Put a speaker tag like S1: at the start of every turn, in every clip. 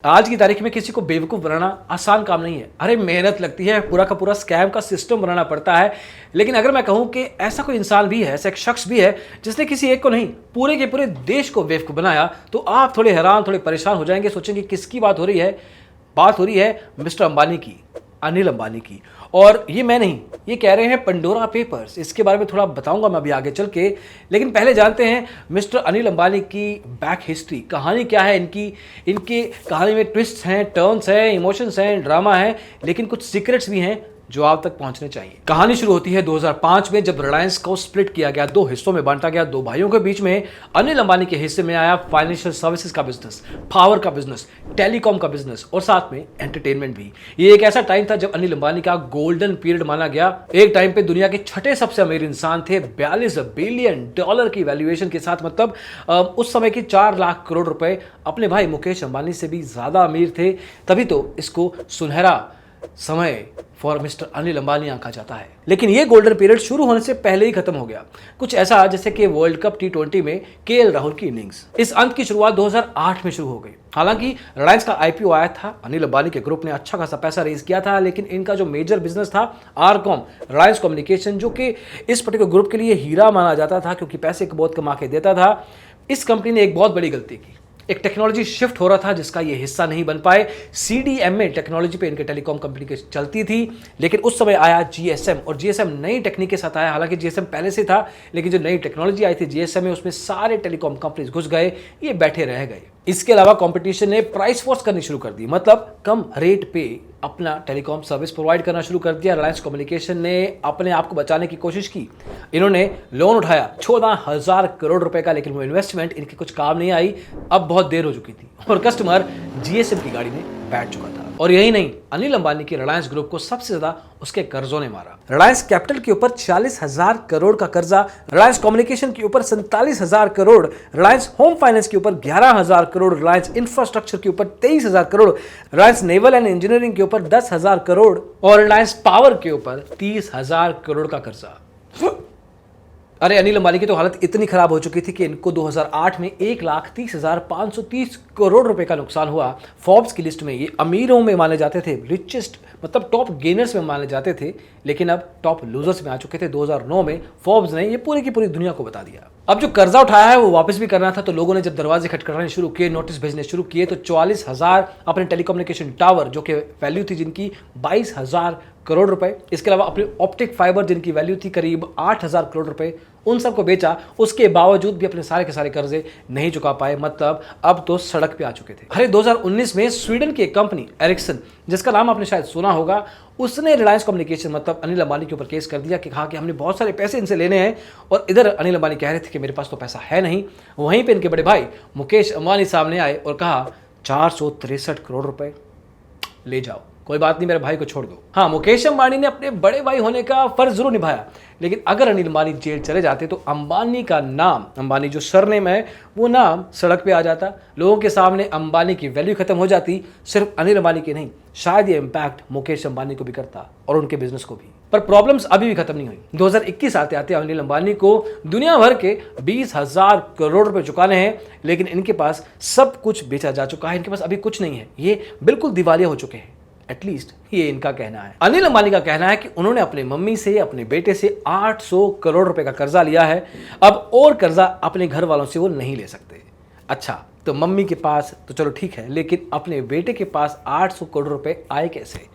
S1: आज की तारीख में किसी को बेवकूफ़ बनाना आसान काम नहीं है। अरे मेहनत लगती है, पूरा का पूरा स्कैम का सिस्टम बनाना पड़ता है। लेकिन अगर मैं कहूं कि ऐसा कोई इंसान भी है, ऐसा एक शख्स भी है जिसने किसी एक को नहीं, पूरे के पूरे देश को बेवकूफ़ बनाया, तो आप थोड़े हैरान, थोड़े परेशान हो जाएंगे। सोचेंगे किसकी बात हो रही है। बात हो रही है मिस्टर अंबानी की, अनिल अंबानी की। और ये मैं नहीं, ये कह रहे हैं पंडोरा पेपर्स। इसके बारे में थोड़ा बताऊंगा मैं अभी आगे चल के। लेकिन पहले जानते हैं मिस्टर अनिल अंबानी की बैक हिस्ट्री, कहानी क्या है इनकी। इनकी कहानी में ट्विस्ट हैं, टर्न्स हैं, इमोशंस हैं, ड्रामा है, लेकिन कुछ सीक्रेट्स भी हैं जो आप तक पहुंचने चाहिए। कहानी शुरू होती है 2005 में, जब रिलायंस को स्प्लिट किया गया, दो हिस्सों में बांटा गया। दो भाइयों के बीच में अनिल अंबानी के हिस्से में आया फाइनेंशियल सर्विसेज का बिजनेस, पावर का बिजनेस, टेलीकॉम का बिजनेस और साथ में एंटरटेनमेंट भी। ये एक ऐसा टाइम था जब अनिल अंबानी का गोल्डन पीरियड माना गया। एक टाइम पे दुनिया के छठे सबसे अमीर इंसान थे, $42 बिलियन की वैल्यूएशन के साथ। मतलब उस समय की 4 लाख करोड़ रुपए। अपने भाई मुकेश अंबानी से भी ज्यादा अमीर थे। तभी तो इसको सुनहरा समय फॉर मिस्टर अनिल अंबानी आंका जाता है। लेकिन ये गोल्डन पीरियड शुरू होने से पहले ही खत्म हो गया। कुछ ऐसा जैसे कि वर्ल्ड कप T20 में केएल राहुल की इनिंग्स। इस अंत की शुरुआत 2008 में शुरू हो गई। हालांकि रिलायंस का आईपीओ आया था, अनिल अंबानी के ग्रुप ने अच्छा खासा पैसा रेज किया था, लेकिन इनका जो मेजर बिजनेस था आरकॉम, रिलायंस कम्युनिकेशन, जो कि इस पर्टिकुलर ग्रुप के लिए हीरा माना जाता था क्योंकि पैसे को बहुत कमा के देता था। इस कंपनी ने एक बहुत बड़ी गलती की। एक टेक्नोलॉजी शिफ्ट हो रहा था जिसका ये हिस्सा नहीं बन पाए। सीडीएमए टेक्नोलॉजी पे इनके टेलीकॉम कंपनी की चलती थी, लेकिन उस समय आया जीएसएम, और जीएसएम नई टेक्निक के साथ आया। हालांकि जीएसएम पहले से था, लेकिन जो नई टेक्नोलॉजी आई थी जीएसएम में, उसमें सारे टेलीकॉम कंपनीज घुस गए, ये बैठे रह गए। इसके अलावा कंपटीशन ने प्राइस फोर्स करनी शुरू कर दी, मतलब कम रेट पे अपना टेलीकॉम सर्विस प्रोवाइड करना शुरू कर दिया। रिलायंस कम्युनिकेशन ने अपने आप को बचाने की कोशिश की। इन्होंने लोन उठाया 14,000 करोड़ रुपए का, लेकिन वो इन्वेस्टमेंट इनके कुछ काम नहीं आई। अब बहुत देर हो चुकी थी और कस्टमर जीएसएम की गाड़ी में बैठ चुका था। और यही नहीं, अनिल अंबानी की रिलायंस ग्रुप को सबसे ज्यादा उसके कर्जों ने मारा। रिलायंस कैपिटल के ऊपर 40,000 करोड़ का कर्जा, रिलायंस कम्युनिकेशन के ऊपर 47,000 करोड़, रिलायंस होम फाइनेंस के ऊपर 11,000 करोड़, रिलायंस इंफ्रास्ट्रक्चर के ऊपर 23,000 crore, Reliance naval and engineering के ऊपर 10,000 करोड़ और रिलायंस पावर के ऊपर 30,000 करोड़ का कर्जा। अरे अनिल अंबानी की तो हालत इतनी खराब हो चुकी थी कि इनको 2008 में 1,30,530 करोड़ रुपए का नुकसान हुआ। फोर्ब्स की लिस्ट में ये अमीरों में माने जाते थे, रिचेस्ट, मतलब टॉप गेनर्स में माने जाते थे, लेकिन अब टॉप लूजर्स में आ चुके थे। 2009 में फोर्ब्स ने ये पूरी की पूरी दुनिया को बता दिया। अब जो कर्जा उठाया है वो वापस भी करना था, तो लोगों ने जब दरवाजे खटखटाने शुरू किए, नोटिस भेजने शुरू किए, तो 44,000 अपने टेलीकम्युनिकेशन टावर, जो कि वैल्यू थी जिनकी 22,000 करोड़ रुपए, इसके अलावा अपने ऑप्टिक फाइबर जिनकी वैल्यू थी करीब 8,000 करोड़ रुपए, उन सबको बेचा। उसके बावजूद भी अपने सारे के सारे कर्जे नहीं चुका पाए। मतलब अब तो सड़क पे आ चुके थे। अरे 2019 में स्वीडन की एक कंपनी एरिक्सन, जिसका नाम आपने शायद सुना होगा, उसने रिलायंस कम्युनिकेशन मतलब अनिल अंबानी के ऊपर केस कर दिया कि कहा कि हमने बहुत सारे पैसे इनसे लेने हैं, और इधर अनिल अंबानी कह रहे थे कि मेरे पास तो पैसा है नहीं। वहीं पे इनके बड़े भाई मुकेश अंबानी सामने आए और कहा 463 करोड़ रुपए ले जाओ, कोई बात नहीं, मेरे भाई को छोड़ दो। हाँ, मुकेश अंबानी ने अपने बड़े भाई होने का फर्ज जरूर निभाया, लेकिन अगर अनिल अंबानी जेल चले जाते तो अंबानी का नाम, अंबानी जो सरनेम है, वो नाम सड़क पे आ जाता। लोगों के सामने अंबानी की वैल्यू खत्म हो जाती। सिर्फ अनिल अंबानी की नहीं, शायद ये इंपैक्ट मुकेश अंबानी को भी करता और उनके बिजनेस को भी। पर प्रॉब्लम्स अभी भी खत्म नहीं हुई। 2021 आते आते अनिल अंबानी को दुनिया भर के 20,000 करोड़ रुपए चुकाने हैं, लेकिन इनके पास सब कुछ बेचा जा चुका है। इनके पास अभी कुछ नहीं है, ये बिल्कुल दिवालिया हो चुके हैं। एटलीस्ट ये इनका कहना है। अनिल अंबानी का कहना है कि उन्होंने अपने मम्मी से, अपने बेटे से 800 करोड़ रुपए का कर्जा लिया है। अब और कर्जा अपने घर वालों से वो नहीं ले सकते। अच्छा, तो मम्मी के पास तो चलो ठीक है, लेकिन अपने बेटे के पास 800 करोड़ रुपए आए कैसे,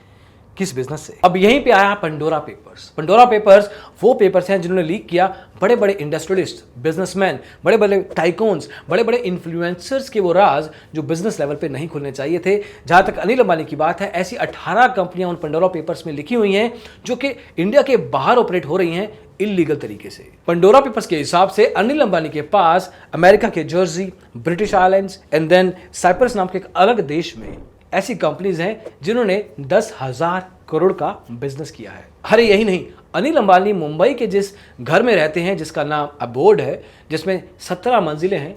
S1: किस बिजनेस से? अब यहीं पे आया पंडोरा पेपर्स। पंडोरा पेपर्स वो पेपर्स हैं जिन्होंने लीक किया बड़े बड़े इंडस्ट्रियलिस्ट, बिजनेसमैन, बड़े बड़े टाइकून्स, बड़े बड़े इन्फ्लुएंसर्स के वो राज जो बिजनेस लेवल पे नहीं खुलने चाहिए थे। जहां तक अनिल अंबानी की बात है, ऐसी 18 कंपनियां उन पंडोरा पेपर्स में लिखी हुई हैं जो कि इंडिया के बाहर ऑपरेट हो रही हैं इलीगल तरीके से। पंडोरा पेपर्स के हिसाब से अनिल अंबानी के पास अमेरिका के Jersey, British islands and then Cyprus नाम के एक अलग देश में ऐसी कंपनीज हैं जिन्होंने 10,000 करोड़ का बिजनेस किया है। अरे यही नहीं, अनिल अंबानी मुंबई के जिस घर में रहते हैं, जिसका नाम अबोर्ड है, जिसमें 17 मंजिलें हैं,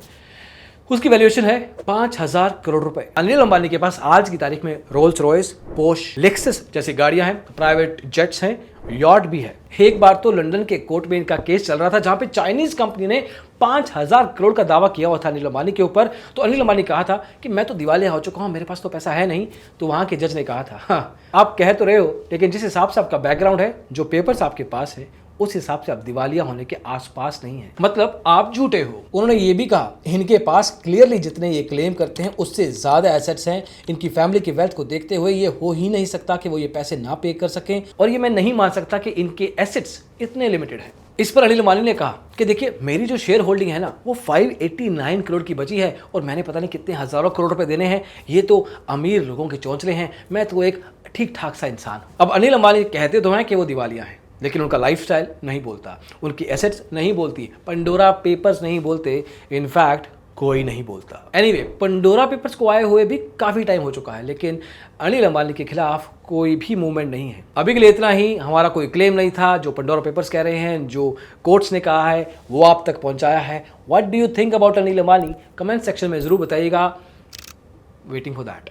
S1: उसकी वैल्यूएशन है 5,000 करोड़ रुपए। अनिल अंबानी के पास आज की तारीख में रोल्स रॉयस, पोर्श, लेक्सस जैसी गाड़ियां हैं, प्राइवेट जेट्स हैं, यॉट भी है। एक बार तो लंदन के कोर्ट में इनका केस चल रहा था जहां पे चाइनीज कंपनी ने 5,000 करोड़ का दावा किया हुआ था अनिल अंबानी के ऊपर। तो अनिल अंबानी कहा था कि मैं तो दिवालिया हो चुका हूं, मेरे पास तो पैसा है नहीं। तो वहां के जज ने कहा था, हाँ आप कह तो रहे हो, लेकिन जिस हिसाब से आपका बैकग्राउंड है, जो पेपर्स आपके पास है, उस हिसाब से आप दिवालिया होने के आसपास नहीं है, मतलब आप झूठे हो। उन्होंने ये भी कहा इनके पास क्लियरली जितने ये क्लेम करते हैं उससे ज्यादा एसेट्स हैं। इनकी फैमिली की वेल्थ को देखते हुए ये हो ही नहीं सकता कि वो ये पैसे ना पे कर सकें, और ये मैं नहीं मान सकता कि इनके एसेट्स इतने लिमिटेड हैं। इस पर अनिल अंबानी ने कहा कि देखिए मेरी जो शेयर होल्डिंग है ना वो 589 करोड़ की बची है, और मैंने पता नहीं कितने हजारों करोड़ रुपए देने हैं। ये तो अमीर लोगों के चौंचले हैं, मैं तो एक ठीक ठाक सा इंसान हूं। अब अनिल अंबानी कहते तो हैं कि वो दिवालिया हैं, लेकिन उनका लाइफस्टाइल नहीं बोलता, उनकी एसेट्स नहीं बोलती, पंडोरा पेपर्स नहीं बोलते, इनफैक्ट कोई नहीं बोलता। एनीवे, पंडोरा पेपर्स को आए हुए भी काफ़ी टाइम हो चुका है, लेकिन अनिल अंबानी के खिलाफ कोई भी मूवमेंट नहीं है। अभी के लिए इतना ही। हमारा कोई क्लेम नहीं था, जो पंडोरा पेपर्स कह रहे हैं, जो कोर्ट्स ने कहा है वो आप तक पहुंचाया है। What do you think about Anil Ambani? Comment section में ज़रूर बताइएगा। Waiting for that.